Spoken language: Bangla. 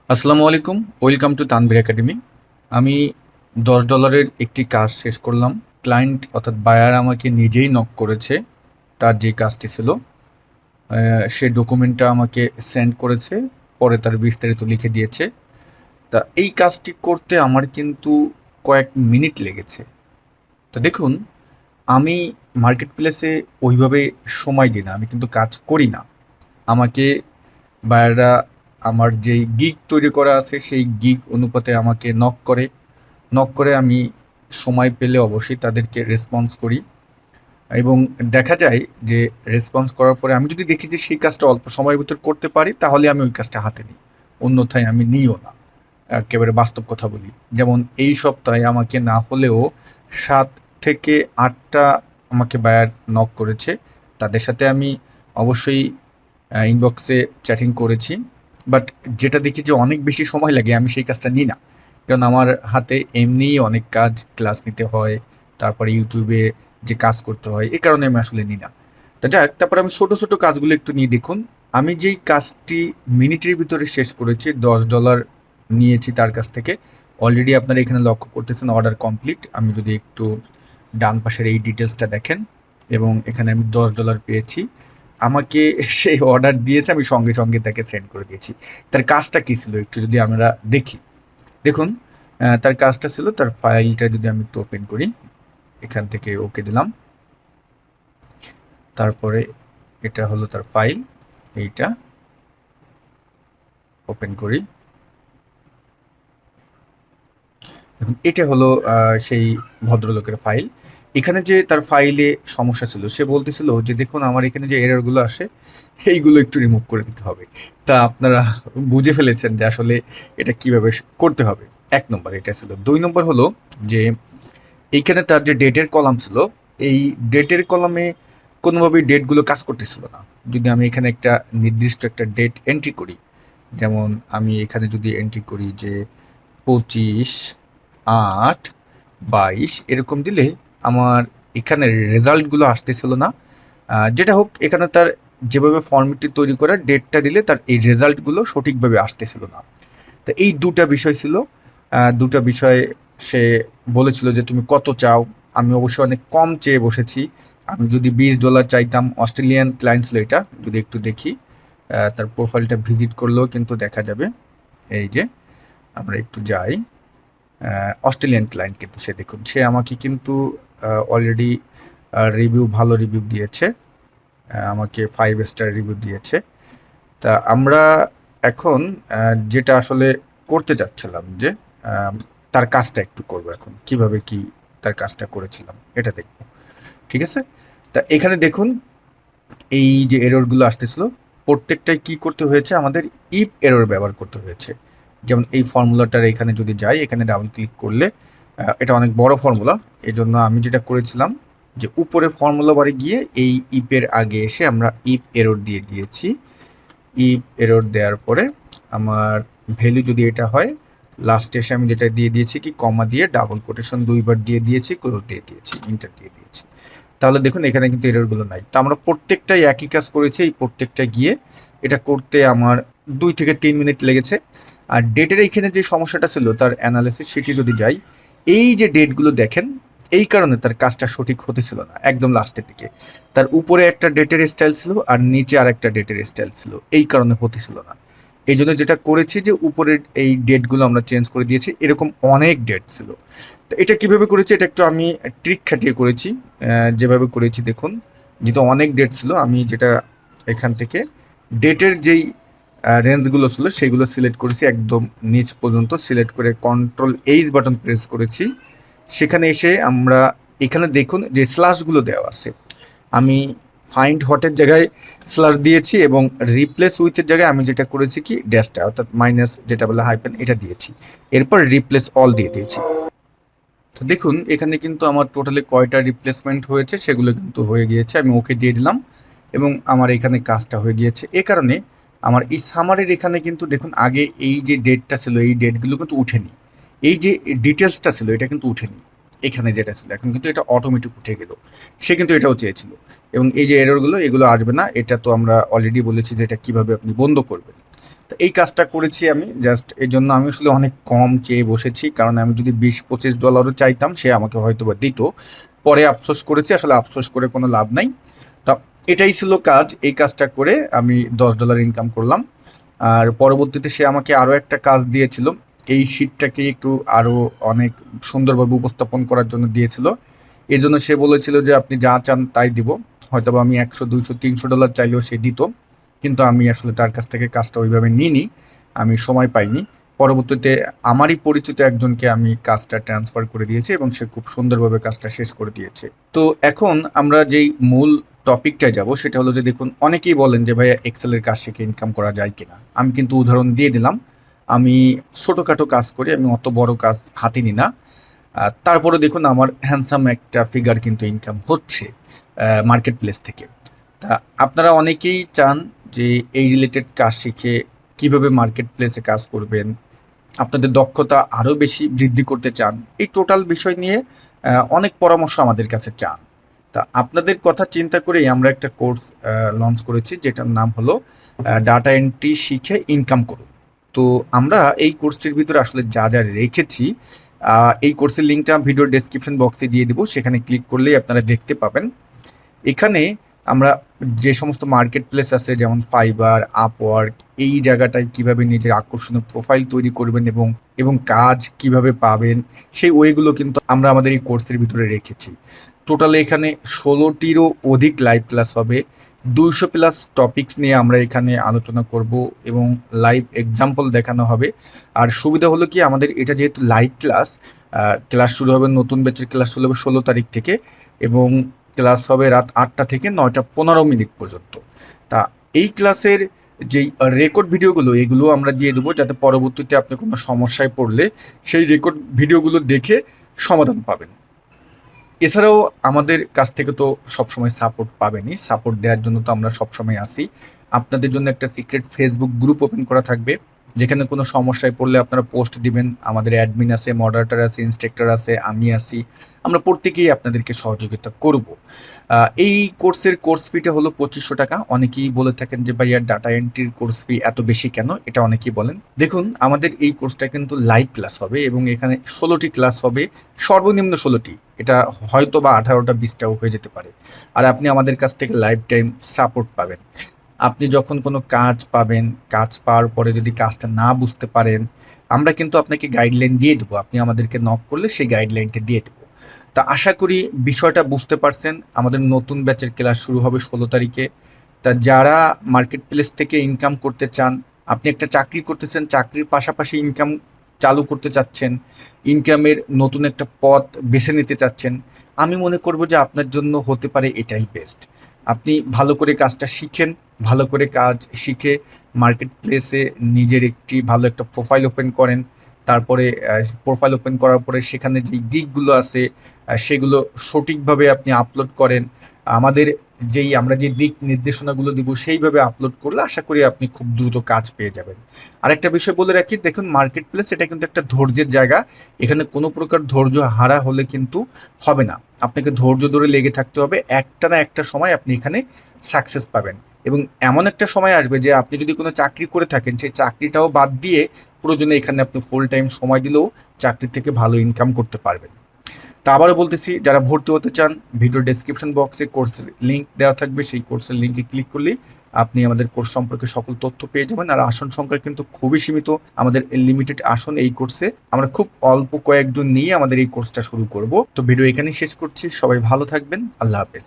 আসসালামু আলাইকুম, ওয়েলকাম টু তানভীর একাডেমি। আমি $10 একটি কাজ শেষ করলাম। ক্লায়েন্ট অর্থাৎ বায়ার আমাকে নিজেই নক করেছে। তার যে কাজটি ছিল সে ডকুমেন্টটা আমাকে সেন্ড করেছে, পরে তার বিস্তারিত লিখে দিয়েছে। তা এই কাজটি করতে আমার কিন্তু কয়েক মিনিট লেগেছে। তা দেখুন, আমি মার্কেট প্লেসে ওইভাবে সময় দিই না, আমি কিন্তু কাজ করি না। আমাকে বায়াররা আমার যেই গিগ তৈরি করা আছে সেই গিগ অনুপাতে আমাকে নক করে আমি সময় পেলে অবশ্যই তাদেরকে রেসপন্স করি। এবং দেখা যায় যে রেসপন্স করার পরে আমি যদি দেখি যে সেই কাজটা অল্প সময়ের ভিতর করতে পারি, তাহলে আমি ওই কাজটা হাতে নিই, অন্যথায় আমি নিইও না। একেবারে বাস্তব কথা বলি, যেমন এই সপ্তাহে আমাকে না হলেও 7 থেকে 8টা আমাকে বায়ার নক করেছে। তাদের সাথে আমি অবশ্যই ইনবক্সে চ্যাটিং করেছি। বাট যেটা দেখি যে অনেক বেশি সময় লাগে, আমি সেই কাজটা নিই না। কারণ আমার হাতে এমনিই অনেক কাজ, ক্লাস নিতে হয়, তারপরে ইউটিউবে যে কাজ করতে হয়, এই কারণে আমি আসলে নিই না। তা যাক, তারপরে আমি ছোট ছোট কাজগুলো একটু নিয়ে দেখুন। আমি যেই কাজটি মিনিটের ভিতরে শেষ করেছি, $10 নিয়েছি তার কাছ থেকে। অলরেডি আপনারা এখানে লক্ষ্য করতেছেন অর্ডার কমপ্লিট। আমি যদি একটু ডান পাশের এই ডিটেলসটা দেখেন, এবং এখানে আমি $10 পেয়েছি। আমাকে সে অর্ডার দিয়েছে, আমি সঙ্গে সঙ্গে তাকে সেন্ড করে দিয়েছি। তার কাজটা কী ছিল একটু যদি আমরা দেখি। দেখুন, তার কাজটা ছিল, তার ফাইলটা যদি আমি একটু ওপেন করি, এখান থেকে ওকে দিলাম। তারপরে এটা হলো তার ফাইল, এইটা ওপেন করি। দেখুন, এটা হলো সেই ভদ্রলোকের ফাইল। এখানে যে তার ফাইলে সমস্যা ছিল, সে বলতেছিল যে দেখুন আমার এখানে যে এররগুলো আসে, এইগুলো একটু রিমুভ করে দিতে হবে। তা আপনারা বুঝে ফেলেছেন যে আসলে এটা কিভাবে করতে হবে। 1 নম্বর এটা ছিল। 2 নম্বর হলো যে এইখানে তার যে ডেটের কলাম ছিল, এই ডেটের কলামে কোনোভাবেই ডেটগুলো কাজ করতেছিল না। যদি আমি এখানে একটা নির্দিষ্ট একটা ডেট এন্ট্রি করি, যেমন আমি এখানে যদি এন্ট্রি করি যে 25/8/22 এরকম দিলে আমার এখানে রেজাল্টগুলো আসতেছিল না। যেটা হোক, এখানে তার যেভাবে ফর্মেটটি তৈরি করা, ডেটটা দিলে তার এই রেজাল্টগুলো সঠিকভাবে আসতেছিল না। তো এই দুটা বিষয় ছিল। দুটা বিষয় সে বলেছিল যে তুমি কত চাও। আমি অবশ্যই অনেক কম চেয়ে বসেছি। আমি যদি $20 চাইতাম, অস্ট্রেলিয়ান ক্লায়েন্ট ছিল এটা, যদি একটু দেখি তার প্রোফাইলটা ভিজিট করলেও কিন্তু দেখা যাবে। এই যে আমরা একটু যাই, অস্ট্রেলিয়ান ক্লায়েন্ট কিন্তু সে, দেখুন সে আমাকে কিন্তু অলরেডি ভালো রিভিউ দিয়েছে, আমাকে 5 স্টার রিভিউ দিয়েছে। তা আমরা এখন যেটা আসলে করতে চাচ্ছিলাম যে তার কাজটা একটু করব, এখন কিভাবে কি তার কাজটা করেছিলাম এটা দেখব। ঠিক আছে, তা এখানে দেখুন এই যে এররগুলো আসতেছিল, প্রত্যেকটাই কি করতে হয়েছে, আমাদের ইফ এরর ব্যবহার করতে হয়েছে। যেমন এই ফর্মুলাটার এখানে যদি যাই, এখানে ডাবল ক্লিক করলে এটা অনেক বড় ফর্মুলা। এজন্য আমি যেটা করেছিলাম যে উপরে ফর্মুলা বারে গিয়ে এই ইফের আগে এসে আমরা ইফ এরর দিয়ে দিয়েছি। ইফ এরর দেওয়ার পরে আমার ভ্যালু যদি এটা হয়, লাস্টে এসে আমি যেটা দিয়ে দিয়েছি কি কমা দিয়ে ডাবল কোটেশন 2বার দিয়ে দিয়েছি, ক্লোজ দিয়ে দিয়েছি, ইন্টার দিয়ে দিয়েছি। তাহলে দেখুন এখানে কিন্তু এররগুলো নাই। তো আমরা প্রত্যেকটাই একই কাজ করেছি। এই প্রত্যেকটা গিয়ে এটা করতে আমার 2 থেকে 3 মিনিট লেগেছে। আর ডেটের এইখানে যে সমস্যাটা ছিল তার অ্যানালিসিস, সেটি যদি যাই, এই যে ডেটগুলো দেখেন, এই কারণে তার কাজটা সঠিক হতেছিল না। একদম লাস্টের দিকে তার উপরে একটা ডেটের স্টাইল ছিল আর নিচে আর একটা ডেটের স্টাইল ছিল, এই কারণে হতেছিল না। এই জন্য যেটা করেছি যে উপরের এই ডেটগুলো আমরা চেঞ্জ করে দিয়েছি। এরকম অনেক ডেট ছিল। তো এটা কিভাবে করেছি, এটা একটু আমি ট্রিক খাটিয়ে করেছি। যেভাবে করেছি দেখুন, যেহেতু অনেক ডেট ছিল, আমি যেটা এখান থেকে ডেটের যেই রেঞ্জগুলো ছিল সেগুলো সিলেক্ট করেছি, একদম নিচ পর্যন্ত সিলেক্ট করে Ctrl+H বাটন প্রেস করেছি। সেখানে এসে আমরা এখানে দেখুন যে স্ল্যাশগুলো দেওয়া আছে, আমি ফাইন্ড হটের জায়গায় স্ল্যাশ দিয়েছি এবং রিপ্লেস উইথের জায়গায় আমি যেটা করেছি কি ড্যাশটা, অর্থাৎ মাইনাস যেটা বলে হাইপেন, এটা দিয়েছি। এরপর রিপ্লেস অল দিয়ে দিয়েছি। তো দেখুন এখানে কিন্তু আমার টোটালি কয়টা রিপ্লেসমেন্ট হয়েছে সেগুলো কিন্তু হয়ে গিয়েছে। আমি ওকে দিয়ে দিলাম এবং আমার এখানে কাজটা হয়ে গিয়েছে। এ কারণে আমার এই সামারের এখানে কিন্তু দেখুন আগে এই যে ডেটটা ছিল, এই ডেটগুলো কিন্তু উঠেনি। এই যে ডিটেলসটা ছিল এটা কিন্তু উঠেনি। এখানে যেটা ছিল এখন কিন্তু এটা অটোমেটিক উঠে গেল। সে কিন্তু এটাও চেয়েছিল। এবং এই যে এররগুলো, এগুলো আসবে না। এটা তো আমরা অলরেডি বলেছি যে এটা কিভাবে আপনি বন্ধ করবেন। তো এই কাজটা করেছি আমি জাস্ট এর জন্য আমি আসলে অনেক কম চেয়ে বসেছি, কারণ আমি যদি $20-25 চাইতাম সে আমাকে হয়তো বা দিত। পরে আফসোস করেছি, আসলে আফসোস করে কোনো লাভ নাই। তা এটাই ছিল কাজ। এই কাজটা করে আমি $10 ইনকাম করলাম। আর পরবর্তীতে সে আমাকে আরও একটা কাজ দিয়েছিল, এই শীটটাকে একটু আরও অনেক সুন্দরভাবে উপস্থাপন করার জন্য দিয়েছিল। এই জন্য সে বলেছিল যে আপনি যা চান তাই দিব। হয়তো বা আমি 100, 200, $300 চাইলেও সে দিত, কিন্তু আমি আসলে তার কাছ থেকে কাজটা ওইভাবে নিইনি, আমি সময় পাইনি। পরবর্তীতে আমারই পরিচিত একজনকে আমি কাজটা ট্রান্সফার করে দিয়েছি এবং সে খুব সুন্দরভাবে কাজটা শেষ করে দিয়েছে। তো এখন আমরা যেই মূল টপিকটায় যাব সেটা হলো যে, দেখুন অনেকেই বলেন যে ভাইয়া এক্সেলের কাজ শিখে ইনকাম করা যায় কিনা। আমি কিন্তু উদাহরণ দিয়ে দিলাম, আমি ছোটোখাটো কাজ করি, আমি অত বড় কাজ হাতে নিই না। তারপরে দেখুন আমার হ্যান্ডসাম একটা ফিগার কিন্তু ইনকাম হচ্ছে মার্কেট প্লেস থেকে। তা আপনারা অনেকেই চান যে এই রিলেটেড কাজ শিখে কিভাবে মার্কেট প্লেসে কাজ করবেন, আপনাদের দক্ষতা আরও বেশি বৃদ্ধি করতে চান, এই টোটাল বিষয় নিয়ে অনেক পরামর্শ আমাদের কাছে চান। তা আপনাদের কথা চিন্তা করেই আমরা একটা কোর্স লঞ্চ করেছি, যেটার নাম হলো ডাটা এন্ট্রি শিখে ইনকাম করুন। তো আমরা এই কোর্সটির ভিতরে আসলে যা যা রেখেছি, এই কোর্সের লিঙ্কটা ভিডিওর ডেসক্রিপশন বক্সে দিয়ে দিব, সেখানে ক্লিক করলেই আপনারা দেখতে পাবেন। এখানে আমরা যে সমস্ত মার্কেট প্লেস আছে যেমন ফাইবার, আপওয়ার্ক, এই জায়গাটায় কিভাবে নিজের আকর্ষণীয় প্রোফাইল তৈরি করবেন এবং কাজ কিভাবে পাবেন, সেই ওয়েগুলো কিন্তু আমরা আমাদের এই কোর্সের ভিতরে রেখেছি। টোটালে এখানে 16টিরও অধিক লাইভ ক্লাস হবে, 200+ টপিকস নিয়ে আমরা এখানে আলোচনা করব এবং লাইভ এক্সাম্পল দেখানো হবে। আর সুবিধা হলো কি, আমাদের এটা যেহেতু লাইভ ক্লাস, ক্লাস শুরু হবে, নতুন ব্যাচের ক্লাস শুরু হবে 16 তারিখ থেকে এবং ক্লাস হবে রাত 8টা থেকে 9টা 15 মিনিট পর্যন্ত। তা এই ক্লাসের যেই রেকর্ড ভিডিওগুলো, এগুলো আমরা দিয়ে দেবো, যাতে পরবর্তীতে আপনি কোনো সমস্যায় পড়লে সেই রেকর্ড ভিডিওগুলো দেখে সমাধান পাবেন। এছাড়াও আমাদের কাছ থেকে তো সবসময় সাপোর্ট পাবেনই, সাপোর্ট দেওয়ার জন্য তো আমরা সবসময় আসি। আপনাদের জন্য একটা সিক্রেট ফেসবুক গ্রুপ ওপেন করা থাকবে, যেখানে কোনো সমস্যায় পড়লে আপনারা পোস্ট দিবেন, আমাদের অ্যাডমিন আছে, মডারেটর আছে, ইনস্ট্রাক্টর আছে, আমি আছি, আমরা প্রত্যেকেই আপনাদেরকে সহযোগিতা করব। এই কোর্সের কোর্স ফিটা হলো $2500। অনেকেই বলে থাকেন যে ভাইয়া ডাটা এন্ট্রির কোর্স ফি এত বেশি কেন, এটা অনেকেই বলেন। দেখুন আমাদের এই কোর্সটা কিন্তু লাইভ ক্লাস হবে এবং এখানে 16টি ক্লাস হবে, সর্বনিম্ন 16টি, এটা হয়তো বা 18টা 20টাও হয়ে যেতে পারে। আর আপনি আমাদের কাছ থেকে লাইফ টাইম সাপোর্ট পাবেন। আপনি যখন কোনো কাজ পাবেন, কাজ পাওয়ার পরে যদি কাজটা না বুঝতে পারেন, আমরা কিন্তু আপনাকে গাইডলাইন দিয়ে দেবো, আপনি আমাদেরকে নক করলে সেই গাইডলাইনটা দিয়ে দেবো। তা আশা করি বিষয়টা বুঝতে পারছেন। আমাদের নতুন ব্যাচের ক্লাস শুরু হবে 16 তারিখে। তা যারা মার্কেট প্লেস থেকে ইনকাম করতে চান, আপনি একটা চাকরি করতেছেন, চাকরির পাশাপাশি ইনকাম চালু করতে চাচ্ছেন, ইনকামের নতুন একটা পথ বেছে নিতে চাচ্ছেন, আমি মনে করব যে আপনার জন্য হতে পারে এটাই বেস্ট। আপনি ভালো করে কাজটা শিখেন, ভালো করে কাজ শিখে মার্কেট প্লেসে নিজের একটি ভালো একটা প্রোফাইল ওপেন করেন। তারপরে প্রোফাইল ওপেন করার পরে সেখানে যেই দিকগুলো আছে সেগুলো সঠিকভাবে আপনি আপলোড করেন। আমাদের আমরা যে দিক নির্দেশনাগুলো দিব সেইভাবে আপলোড করলে আশা করি আপনি খুব দ্রুত কাজ পেয়ে যাবেন। আরেকটা বিষয় বলে রাখি, দেখুন মার্কেট প্লেস এটা কিন্তু একটা ধৈর্যের জায়গা, এখানে কোনো প্রকার ধৈর্য হারা হলে কিন্তু হবে না। আপনাকে ধৈর্য ধরে লেগে থাকতে হবে, একটা না একটা সময় আপনি এখানে সাকসেস পাবেন এবং এমন একটা সময় আসবে যে আপনি যদি কোনো চাকরি করে থাকেন, সেই চাকরিটাও বাদ দিয়ে প্রয়োজনে এখানে আপনি ফুল টাইম সময় দিলেও চাকরি থেকে ভালো ইনকাম করতে পারবেন। তা আবারও বলতেছি, যারা ভর্তি হতে চান, ভিডিও ডেসক্রিপশন বক্সে কোর্সের লিঙ্ক দেওয়া থাকবে, সেই কোর্সের লিঙ্কে ক্লিক করলেই আপনি আমাদের কোর্স সম্পর্কে সকল তথ্য পেয়ে যাবেন। আর আসন সংখ্যা কিন্তু খুবই সীমিত, আমাদের লিমিটেড আসন এই কোর্সে, আমরা খুব অল্প কয়েকজন নিয়ে আমাদের এই কোর্সটা শুরু করব। তো ভিডিও এখানেই শেষ করছি, সবাই ভালো থাকবেন, আল্লাহ হাফেজ।